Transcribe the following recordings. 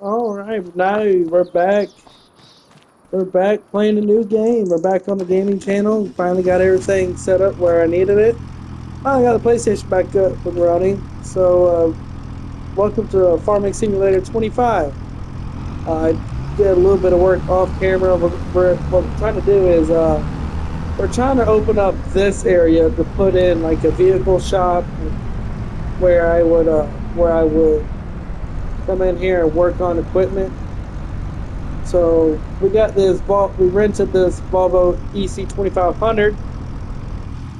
All right, now we're back. We're back playing a new game. We're back on the gaming channel. Finally got everything set up where I needed it. I got the PlayStation back up and running. So, welcome to Farming Simulator 25. I did a little bit of work off camera. What we're trying to do is we're trying to open up this area to put in like a vehicle shop where I would come in here and work on equipment. So we rented this Volvo EC 2500,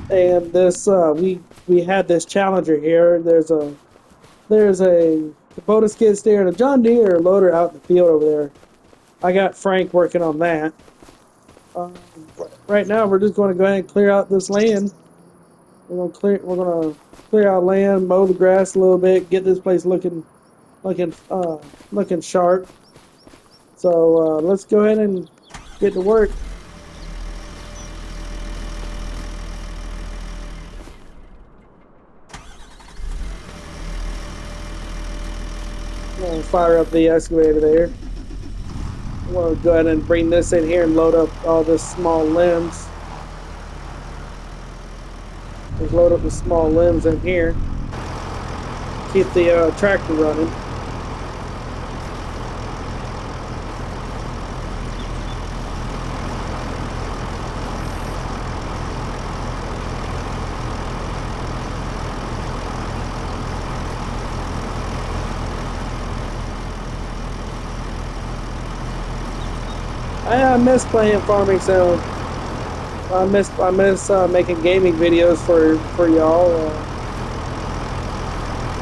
and we had this Challenger here. There's a Kubota skid steer and a John Deere loader out in the field over there. I got Frank working on that. Um, right now, we're just going to go ahead and clear out this land. We're gonna clear out land, mow the grass a little bit, get this place looking sharp. So let's go ahead and get to work. I'm gonna fire up the excavator there. I'm gonna go ahead and bring this in here and load up all the small limbs. Just load up the small limbs in here. Keep the tractor running. I miss playing farming sim. I miss making gaming videos for y'all.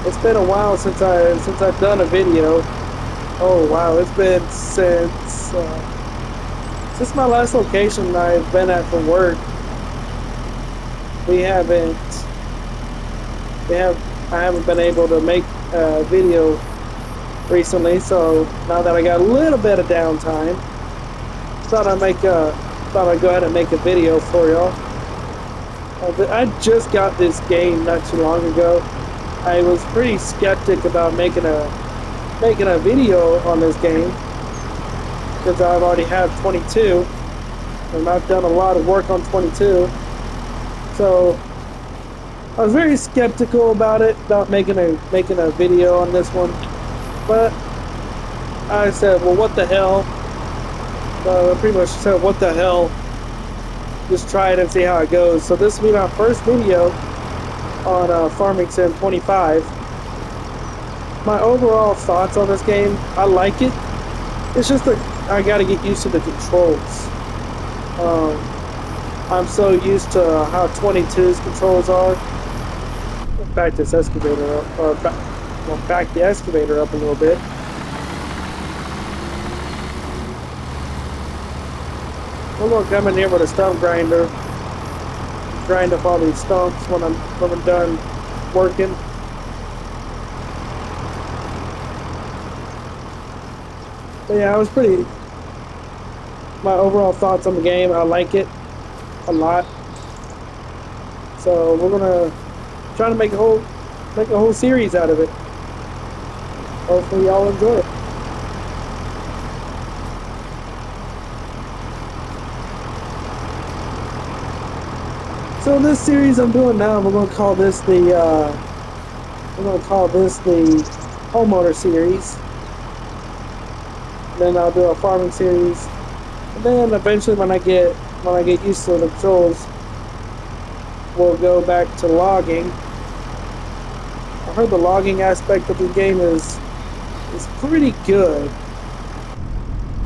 It's been a while since I've done a video. Oh wow, it's been since my last location I've been at for work. We haven't we have I haven't been able to make a video recently. So now that I got a little bit of downtime, thought I'd make a thought I'd go ahead and make a video for y'all. I just got this game not too long ago. I was pretty skeptic about making a video on this game because I've already had 22 and I've done a lot of work on 22. So I was very skeptical about it, about making a video on this one. But I said, well, what the hell? I pretty much said, what the hell? Just try it and see how it goes. So this will be my first video on Farming Sim 25. My overall thoughts on this game, I like it. It's just that I got to get used to the controls. Um, I'm so used to how 22's controls are. Back this excavator up, back the excavator up a little bit. We're gonna come in here with a stump grinder, grind up all these stumps when I'm done working. But yeah, I was pretty. My overall thoughts on the game, I like it a lot. So we're gonna try to make a whole series out of it. Hopefully y'all enjoy it. So this series I'm doing now, we're gonna call this the homeowner series. Then I'll do a farming series. And then eventually when I get used to the controls, we'll go back to logging. I heard the logging aspect of the game is pretty good.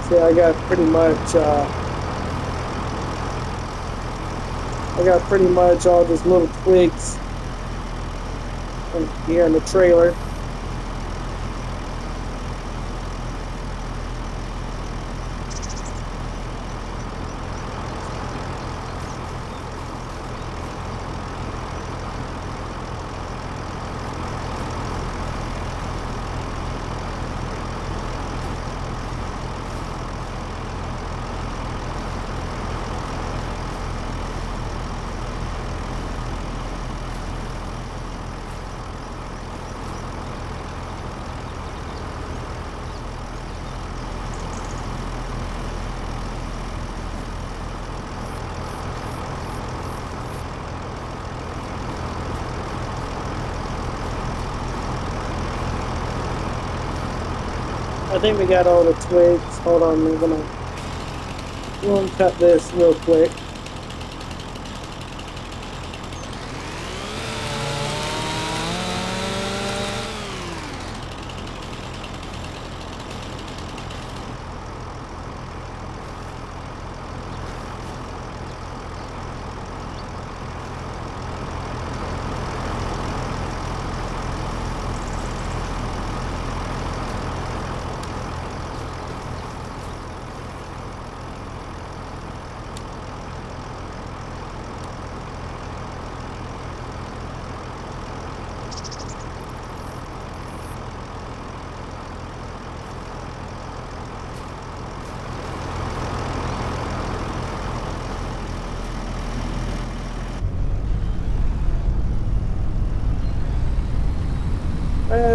See, I got pretty much all just little twigs here in the trailer. I think we got all the twigs. Hold on, we'll cut this real quick.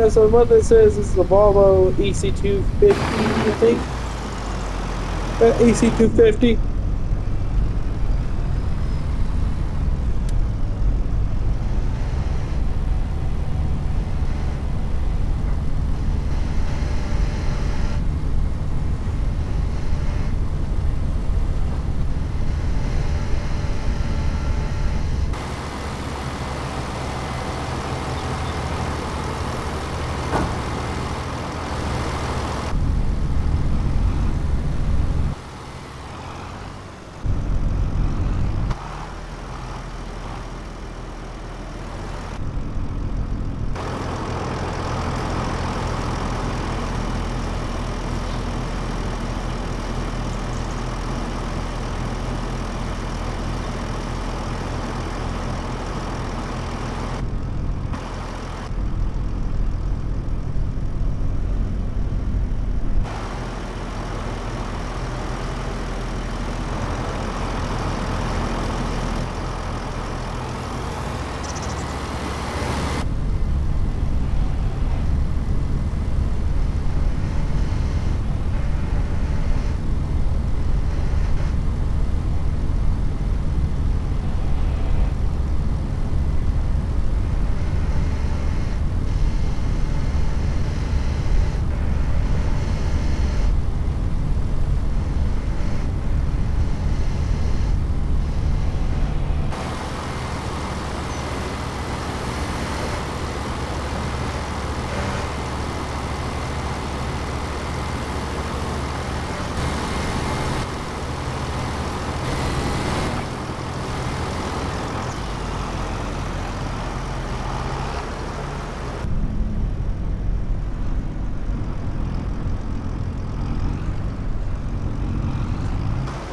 So what this is a Volvo EC250, I think. EC250.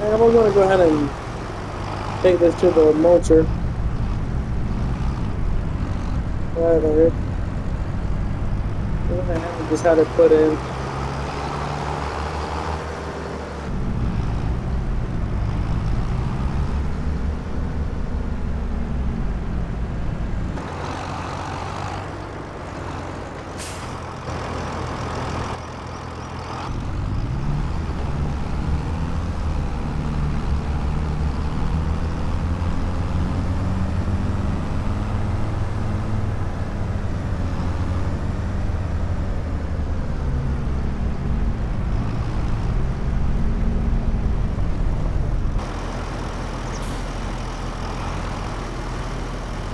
And we're going to go ahead and take this to the mulcher. Right over here. I just had it put in.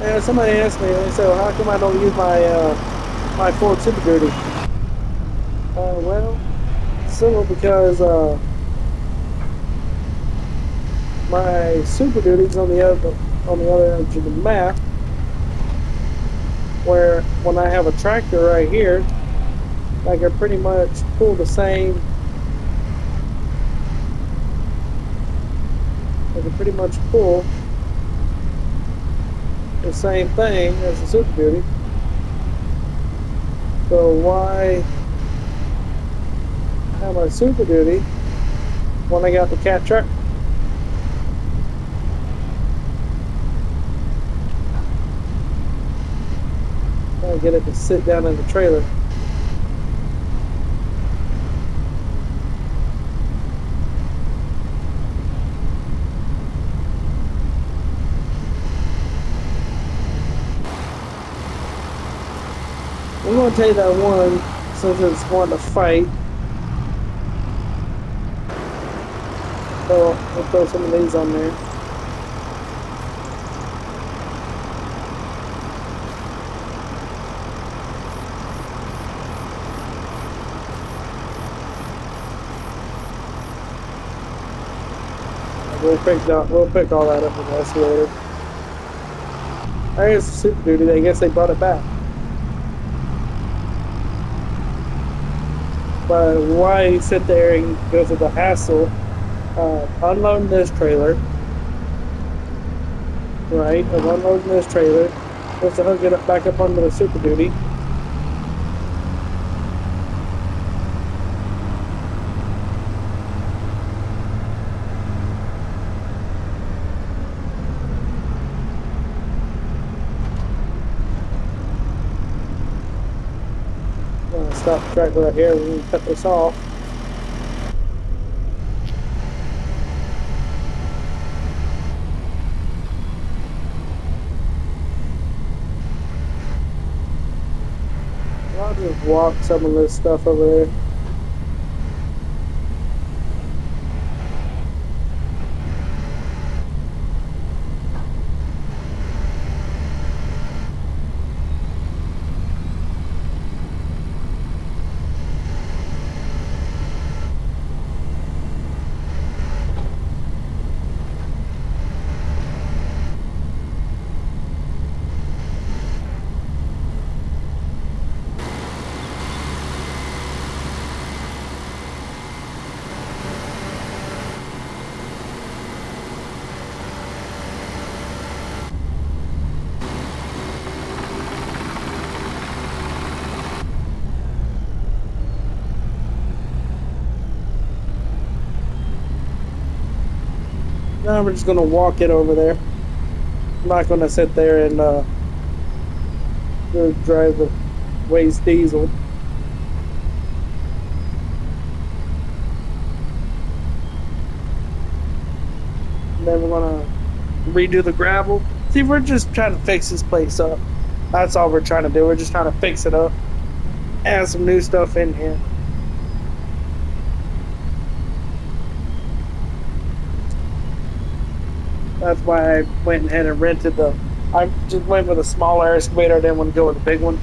And somebody asked me, they said, well, how come I don't use my Ford Super Duty? Well, simple because my Super Duty's on the other edge of the map, where when I have a tractor right here, I can pretty much pull the same. I can pretty much pull the same thing as the Super Duty. So why have my Super Duty when I got the cat truck? Trying to get it to sit down in the trailer. I'm going to take that one since it's wanting to fight. So we'll throw some of these on there. We'll pick all that up in the excavator. There's the Super Duty. I guess they brought it back. But why sit there and go through the hassle of unloading this trailer, right? Of unloading this trailer, just to hook it up back up onto the Super Duty. Stop the tractor right here. We can cut this off. I'll just walk some of this stuff over there. Now we're just gonna walk it over there. I'm not gonna sit there and drive the waste diesel. And then we're gonna redo the gravel. See, we're just trying to fix this place up. That's all we're trying to do. We're just trying to fix it up. Add some new stuff in here. That's why I went ahead and rented the. I just went with a smaller excavator. I didn't want to go with a big one.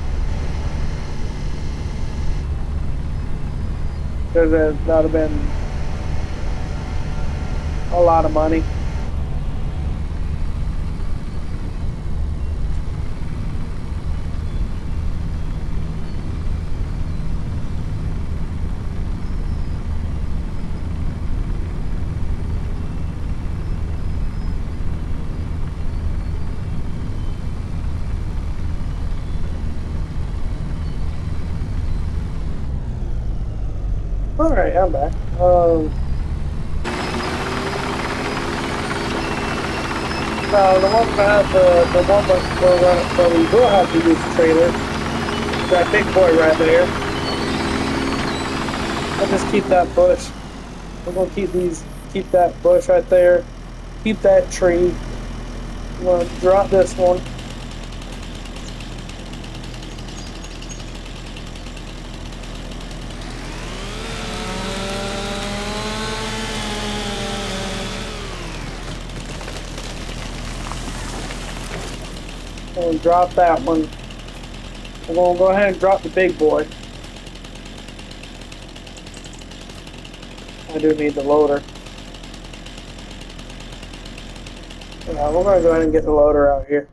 Because that would have been a lot of money. All right, I'm back. No, the one that the one that we will have to use the trailer, that big boy right there. I'll just keep that bush. We're gonna keep that bush right there, keep that tree. We're gonna drop this one. And drop that one. We're gonna go ahead and drop the big boy. I do need the loader. Yeah, we're gonna go ahead and get the loader out here.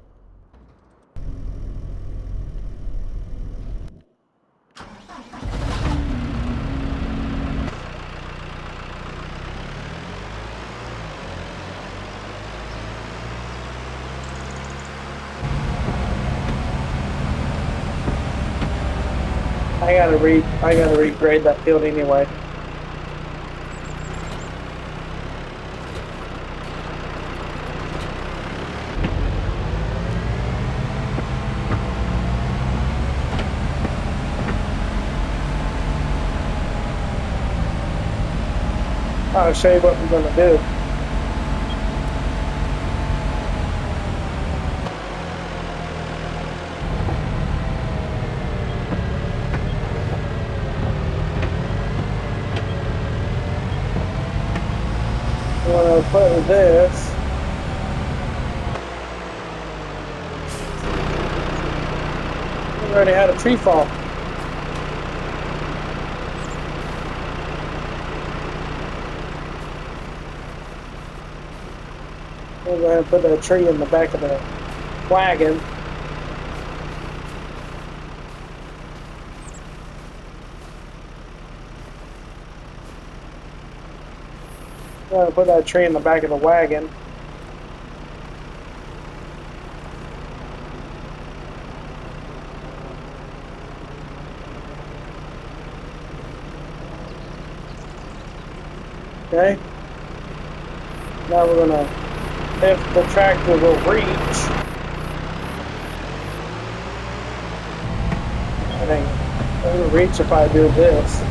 I gotta regrade that field anyway. I'll show you what we're gonna do. gonna put this. We already had a tree fall. We'll go ahead and put that tree in the back of the wagon. Go ahead and put that tree in the back of the wagon. Okay. Now we're gonna, if the tractor will reach, I think it will reach if I do this.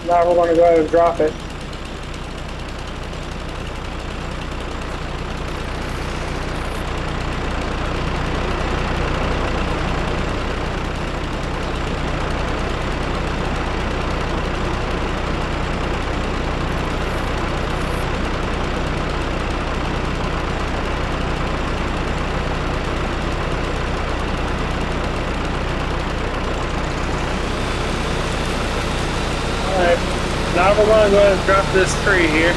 Now we're going to go ahead and drop it. Now we're going to go ahead and drop this tree here.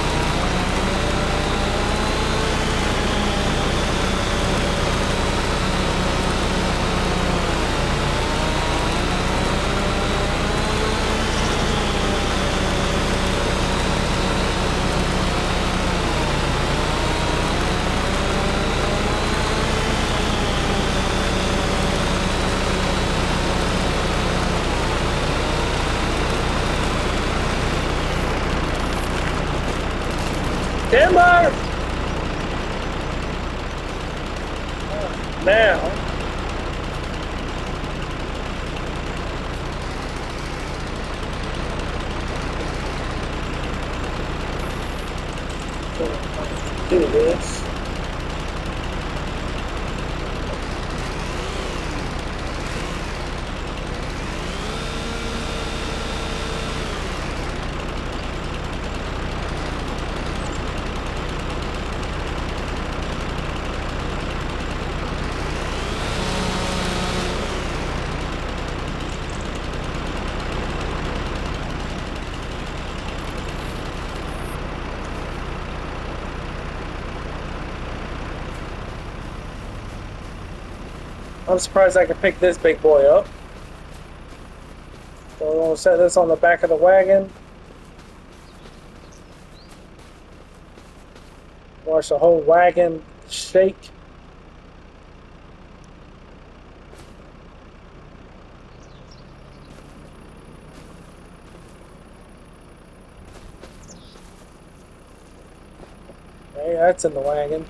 Timber! Now, do this. I'm surprised I can pick this big boy up. So we're going to set this on the back of the wagon. Watch the whole wagon shake. Okay, that's in the wagon.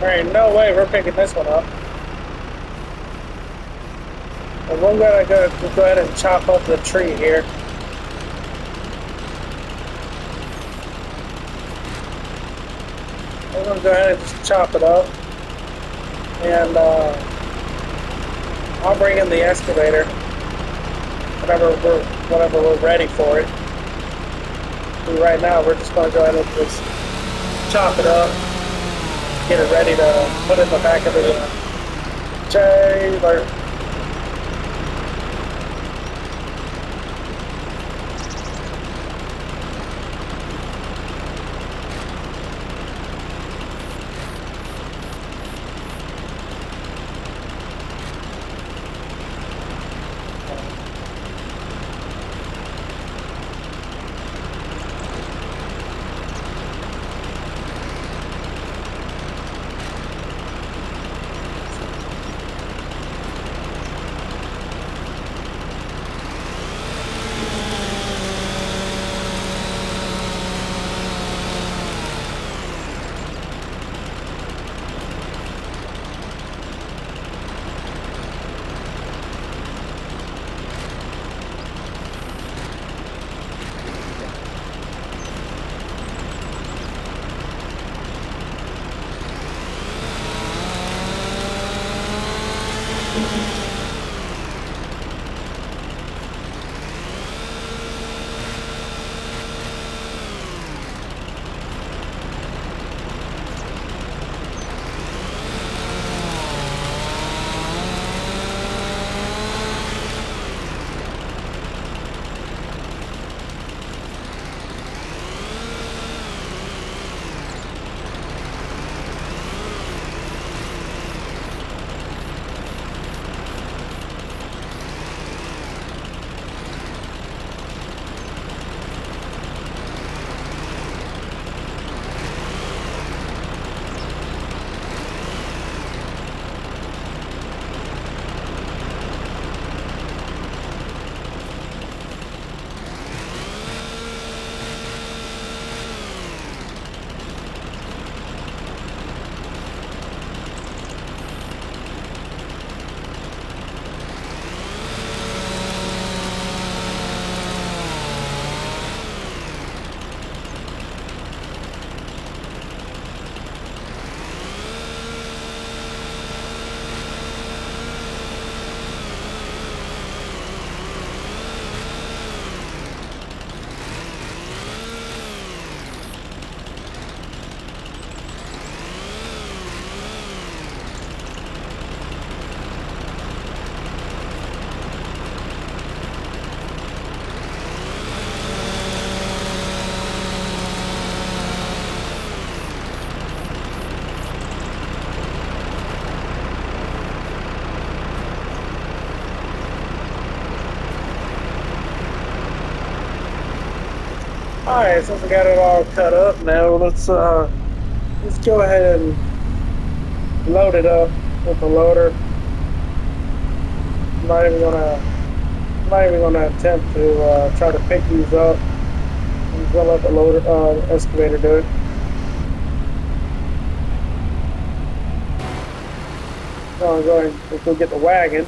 There ain't no way we're picking this one up. And we're gonna go ahead and chop up the tree here. We're gonna go ahead and just chop it up. And I'll bring in the excavator whenever we're ready for it. Right now, we're just going to go ahead and just chop it up, get it ready to put in the back of the trailer. All right, since we got it all cut up now, let's go ahead and load it up with the loader. I'm not even gonna attempt to try to pick these up. I'm just gonna let the loader excavator do it. So I'm going to go get the wagon.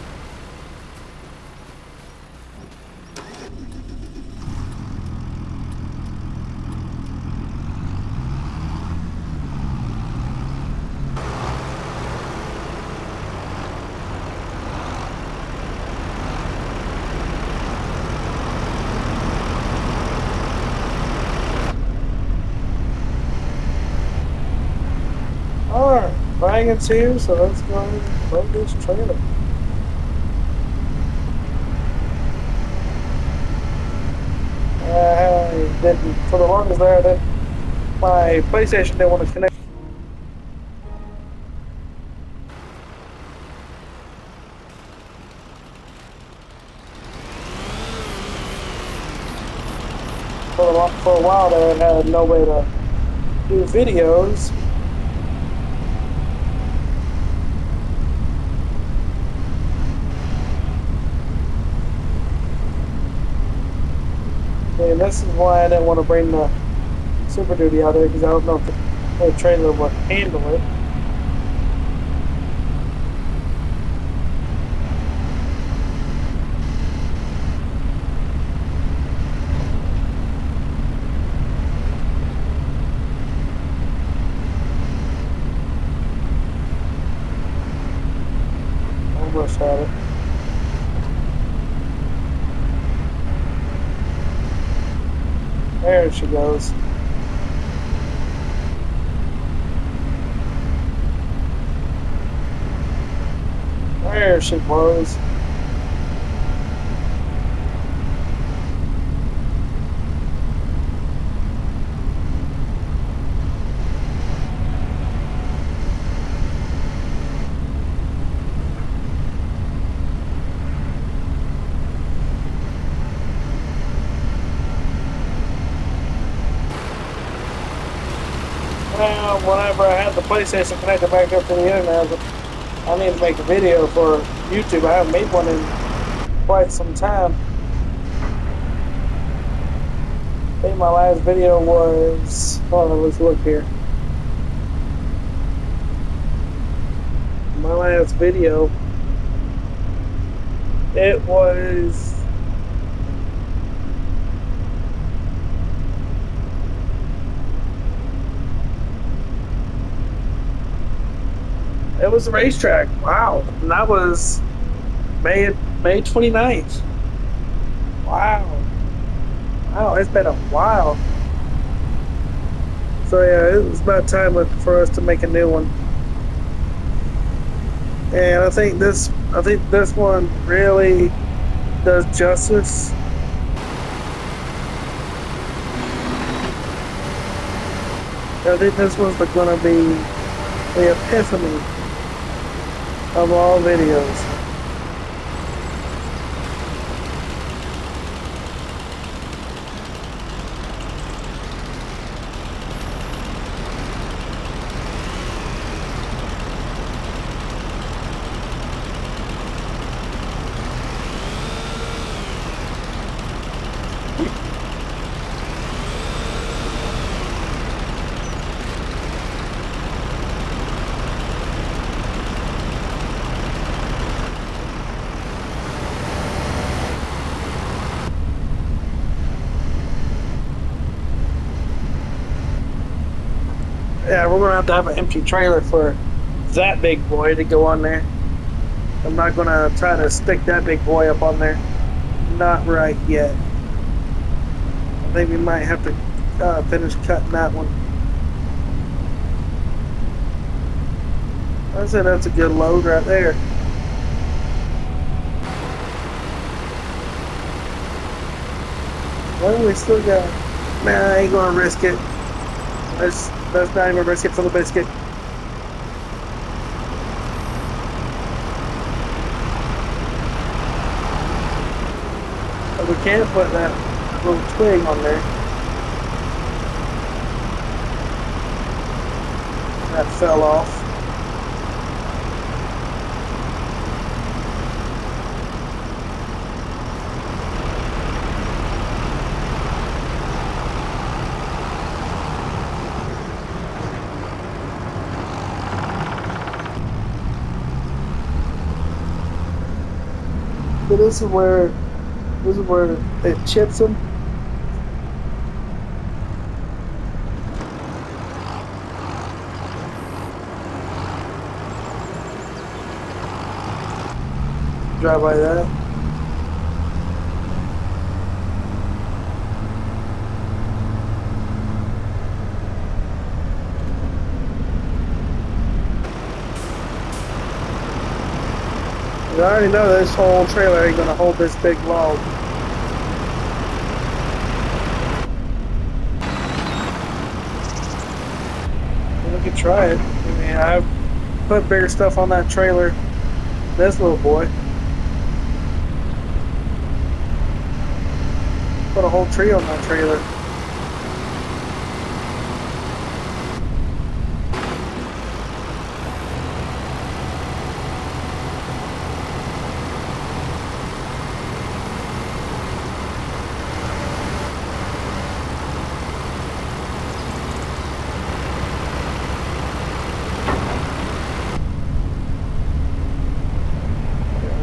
Alright, wagon's here, so let's go and load this trailer. I didn't, for the longest there, my PlayStation didn't want to connect. For a while there, I had no way to do videos. And this is why I didn't want to bring the Super Duty out there, because I don't know if the trailer would handle it. Almost had it. There she goes. There she goes. Well, whenever I had the PlayStation connected back up to the internet, I need to make a video for YouTube. I haven't made one in quite some time. I think my last video was, hold on, let's look here. My last video, it was a racetrack. Wow. And that was May 29th. Wow. Wow, it's been a while. So yeah, it was about time for us to make a new one. And I think this one really does justice. I think this one's gonna be the epiphany of all videos. Yeah, we're gonna have an empty trailer for that big boy to go on there. I'm not gonna try to stick that big boy up on there. Not right yet. I think we might have to finish cutting that one. I'd say that's a good load right there. Well, we still got. Nah, I ain't gonna risk it. Let's not even risk it for the biscuit. But we can't put that little twig on there. That fell off. So this is where it chips them. Drive by that. I already know this whole trailer ain't gonna hold this big log. We could try it. I mean, I've put bigger stuff on that trailer. This little boy. Put a whole tree on that trailer.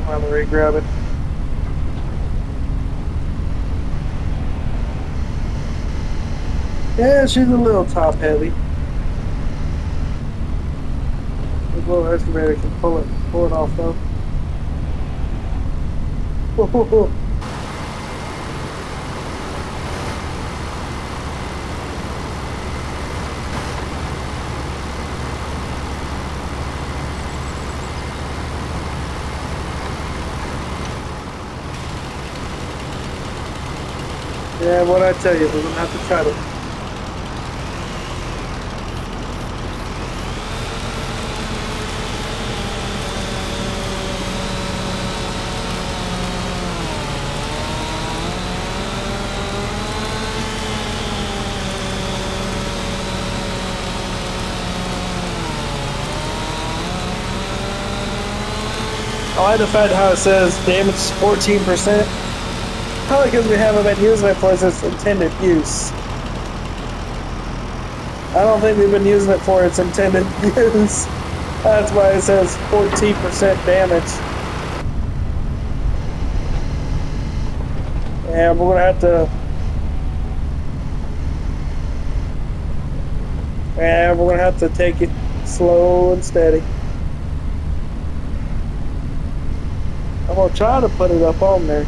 I'm gonna re-grab it. Yeah, she's a little top heavy. This little excavator can pull it off though. Yeah, what I tell you, we're gonna have to try to. I like the fact how it says damage is 14%. Probably because we haven't been using it for its intended use. I don't think we've been using it for its intended use. That's why it says 14% damage. And we're gonna have to. And we're gonna have to take it slow and steady. I'm gonna try to put it up on there.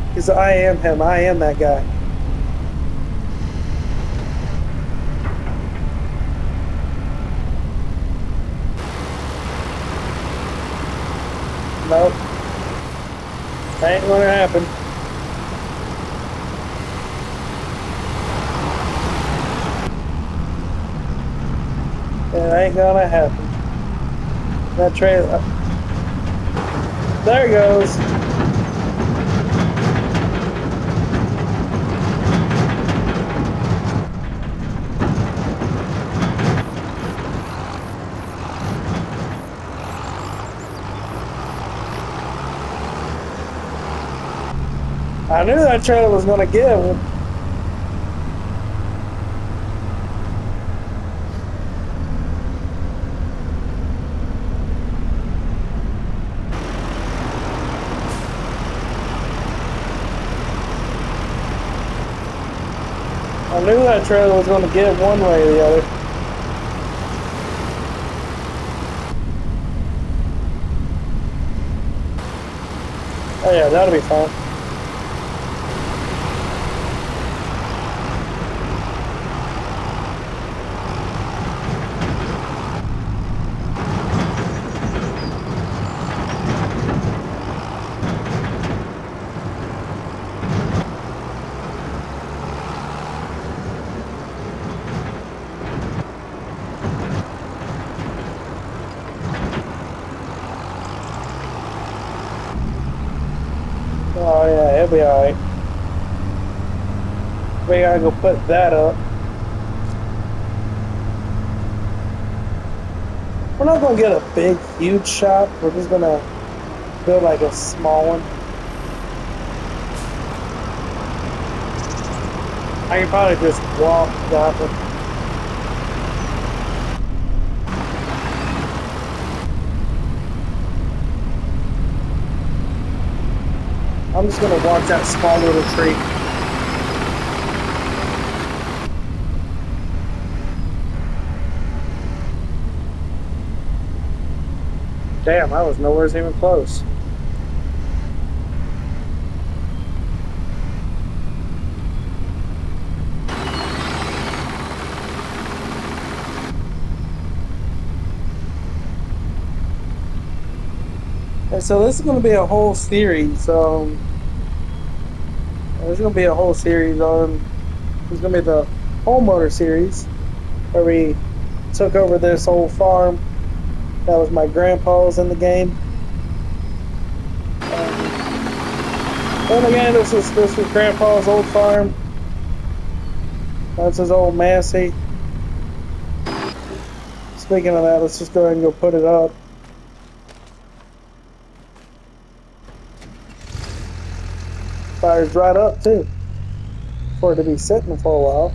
Because I am him. I am that guy. Nope. Ain't gonna happen. It ain't gonna happen. That trailer. There it goes. I knew that trailer was gonna give. I knew that trailer was gonna give one way or the other. Oh yeah, that'll be fine. Oh yeah, it'll be alright. We gotta go put that up. We're not gonna get a big, huge shop. We're just gonna build like a small one. I can probably just walk that one. I'm just gonna walk that small little tree. Damn, I was nowhere even close. And so this is gonna be a whole series. There's gonna be a whole series on. There's gonna be the homeowner series where we took over this old farm. That was my grandpa's in the game. And again, this was grandpa's old farm. That's his old Massey. Speaking of that, let's just go ahead and go put it up. Fire's right up too, for it to be sitting for a while.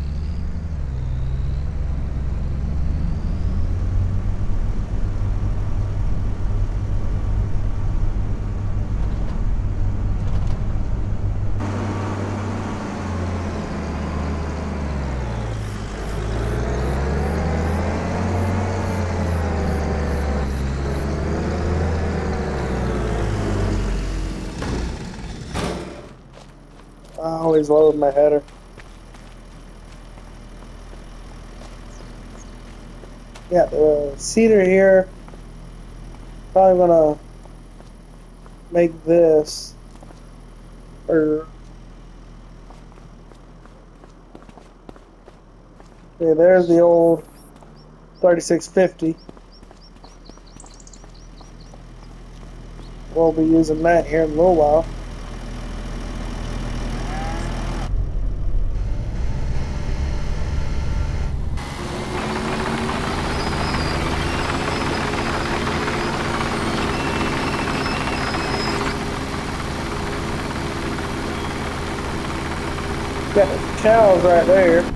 I always load my header. Yeah, the cedar here. Probably gonna make this Or yeah, there's the old 3650. We'll be using that here in a little while. Got the cows right there.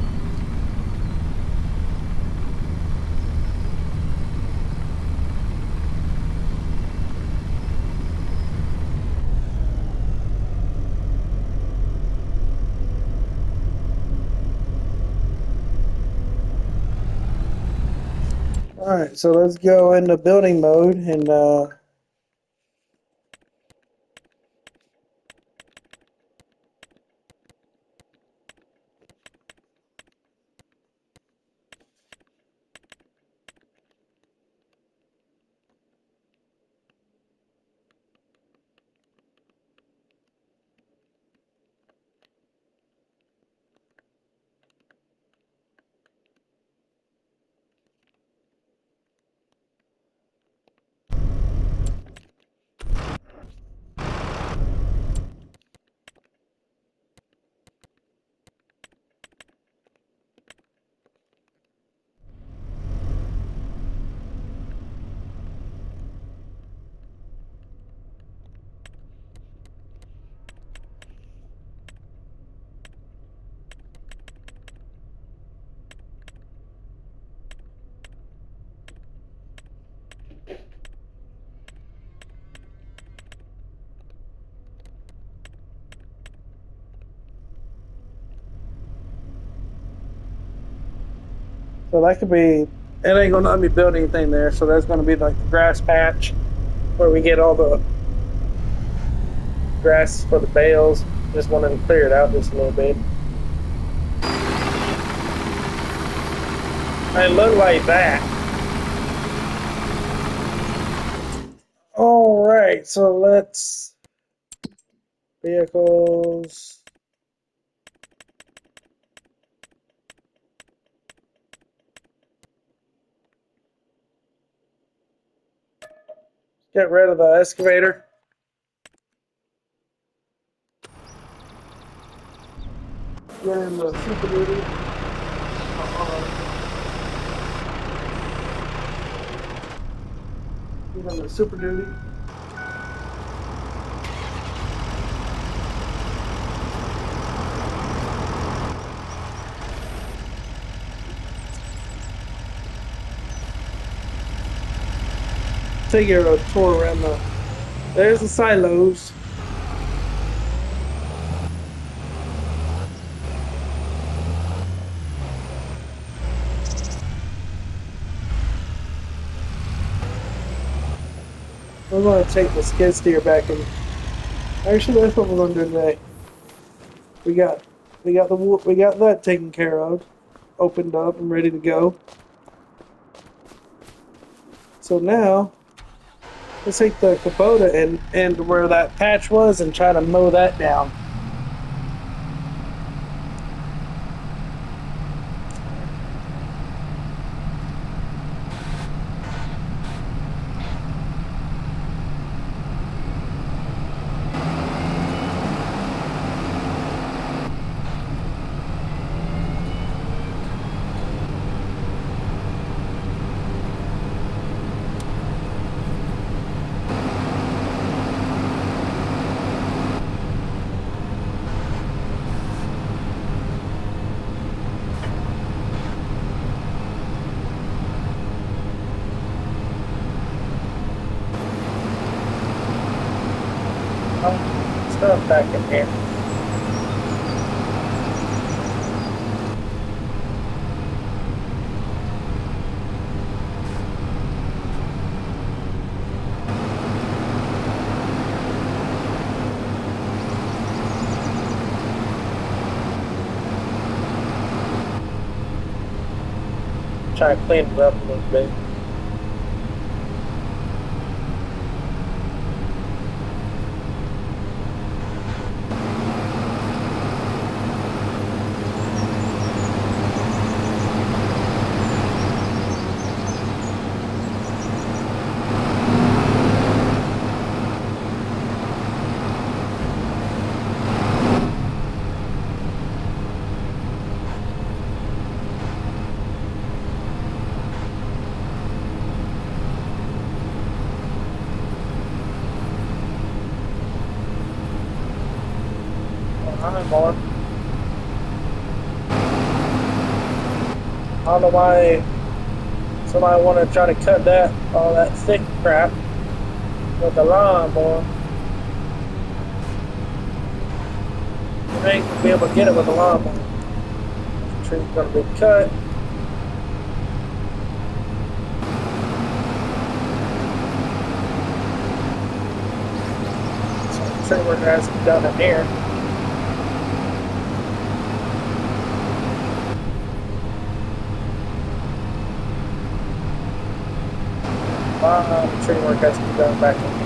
All right, so let's go into building mode and so that could be. It ain't gonna let me build anything there, so that's gonna be like the grass patch where we get all the grass for the bales. Just wanted to clear it out just a little bit. It looked like that. All right, so let's vehicles. Get rid of the excavator. Get in the Super Duty. Get in the Super Duty. Take a tour around the. There's the silos. We're going to take the skid steer back and actually that's what we're going to do today. We got we got that taken care of, opened up and ready to go. So now let's take the Kubota and where that patch was and try to mow that down. Stuff back in here. Try to clean it up a little bit. lawnmower. I don't know why somebody want to try to cut that all that thick crap with the lawnmower. You ain't gonna be able to get it with the lawnmower. The tree's gonna be cut. So the tree work has to be done in here. The tree work has to be done back in here.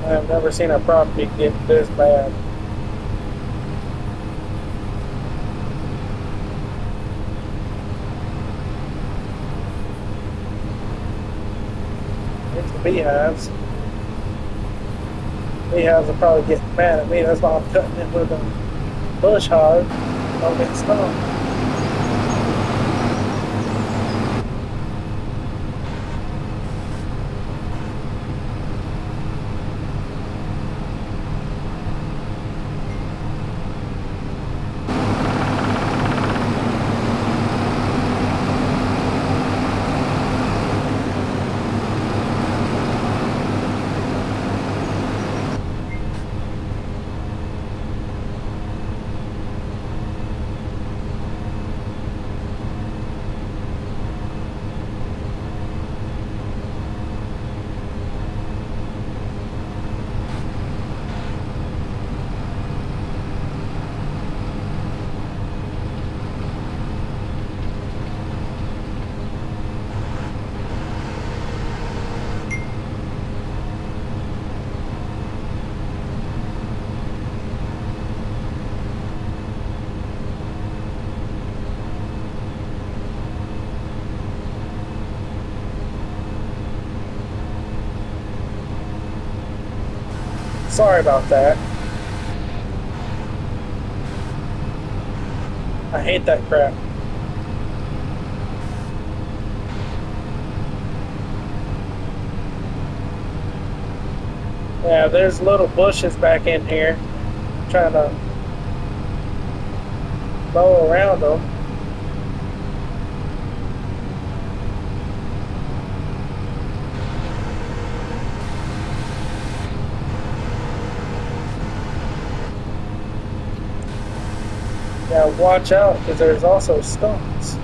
I've never seen a property get this bad. It's the beehives. Beehives will probably get mad at me. That's why I'm cutting it with a bush hog. Don't get stung. Sorry about that. I hate that crap. Yeah, there's little bushes back in here. I'm trying to mow around them. Yeah, watch out because there's also stumps.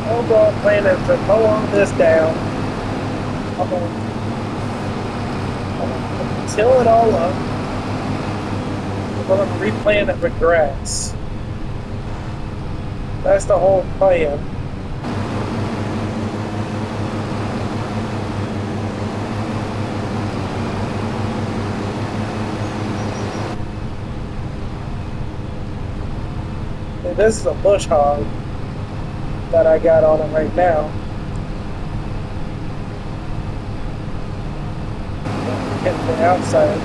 Overall plan is to mow all this down. I'm gonna till it all up. We're gonna replant it with grass. That's the whole plan. And this is a bush hog that I got on it right now. hit the outside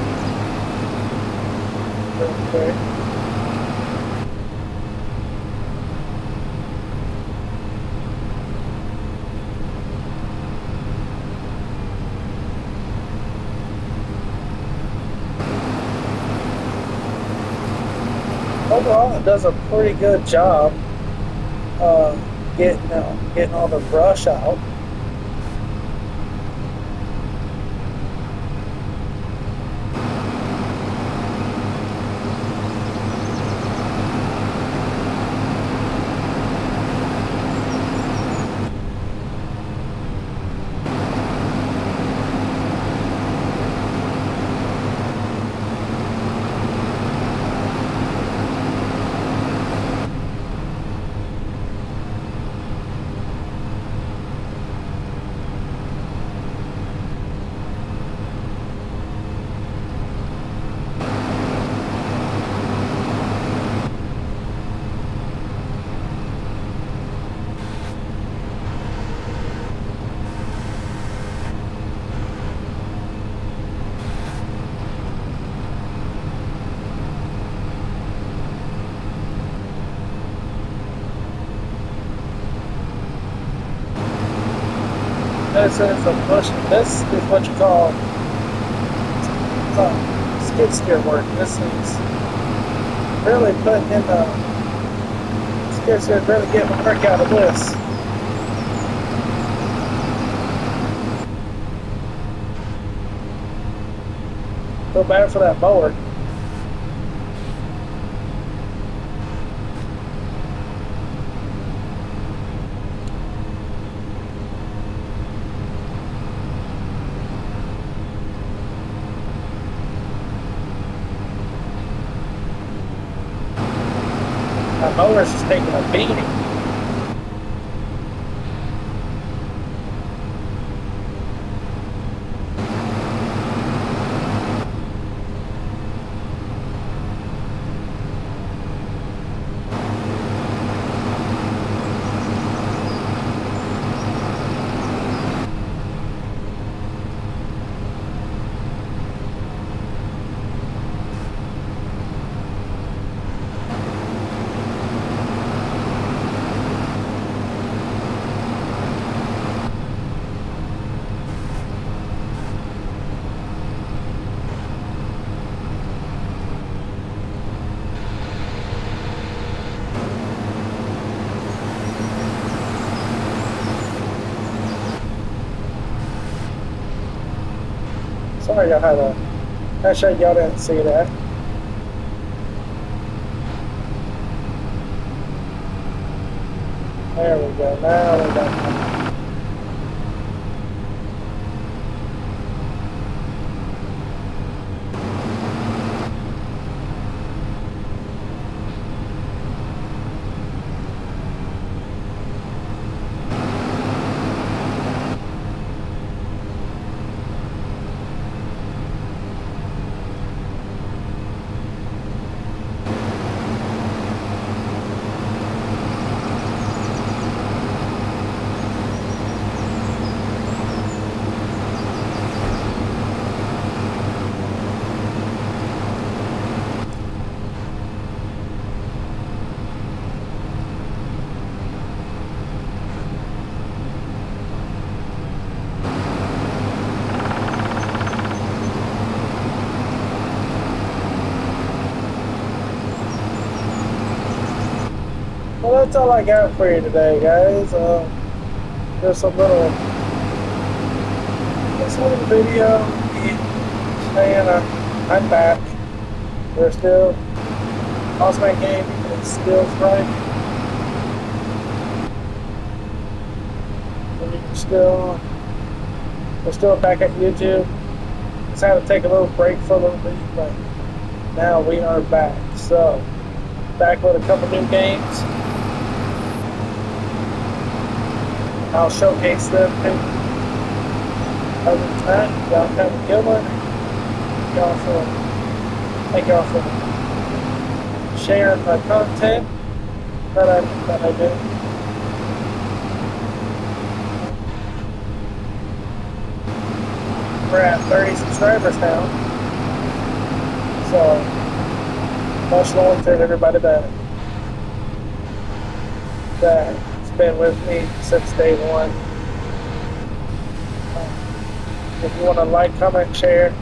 real quick. Overall, it does a pretty good job getting all the brush out. This is a push. This is what you call skid steer work. This is really putting in the skid steer, really getting the work out of this. Feel bad for that mower. My mower's just taking a beating. Sorry, y'all had a. Actually, y'all didn't see that. There we go. Now we got. Well, that's all I got for you today, guys. Just a little video saying I'm back. We're still Ultimate Game is still right. We're still back at YouTube. Just had to take a little break for a little bit, but now we are back. So back with a couple new games. I'll showcase them other time. Y'all have a good one. Thank y'all for sharing my content that I do. we're at 30 subscribers now. So much love to everybody that's been with me since day one. If you want to like, comment, share.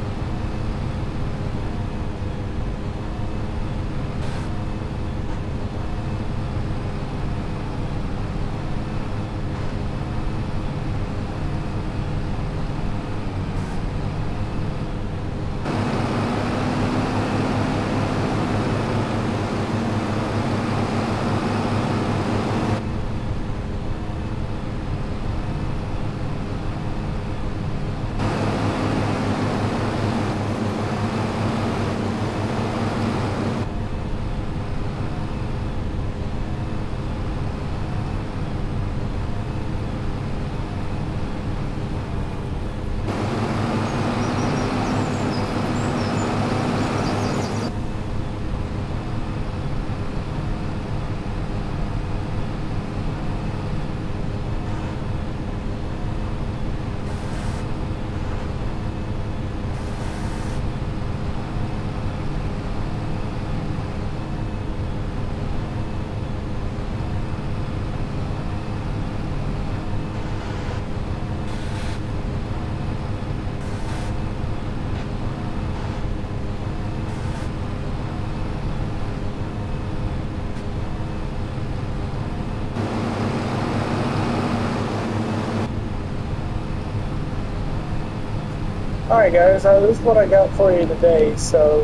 Alright guys, this is what I got for you today, so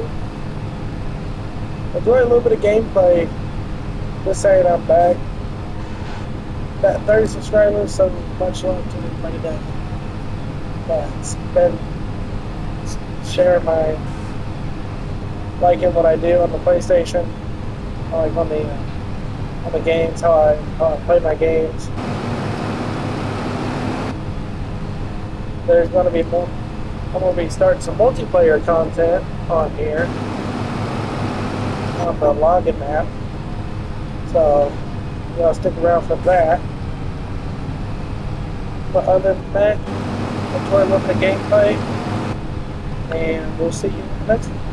enjoy a little bit of gameplay. Just saying I'm back. That 30 subscribers, so much love to everybody that's been sharing liking what I do on the PlayStation, like on the games, how I play my games. There's going to be more. I'm going to be starting some multiplayer content on here on the login map, so you know, stick around for that. But other than that, enjoy a little bit of gameplay, and we'll see you in the next one.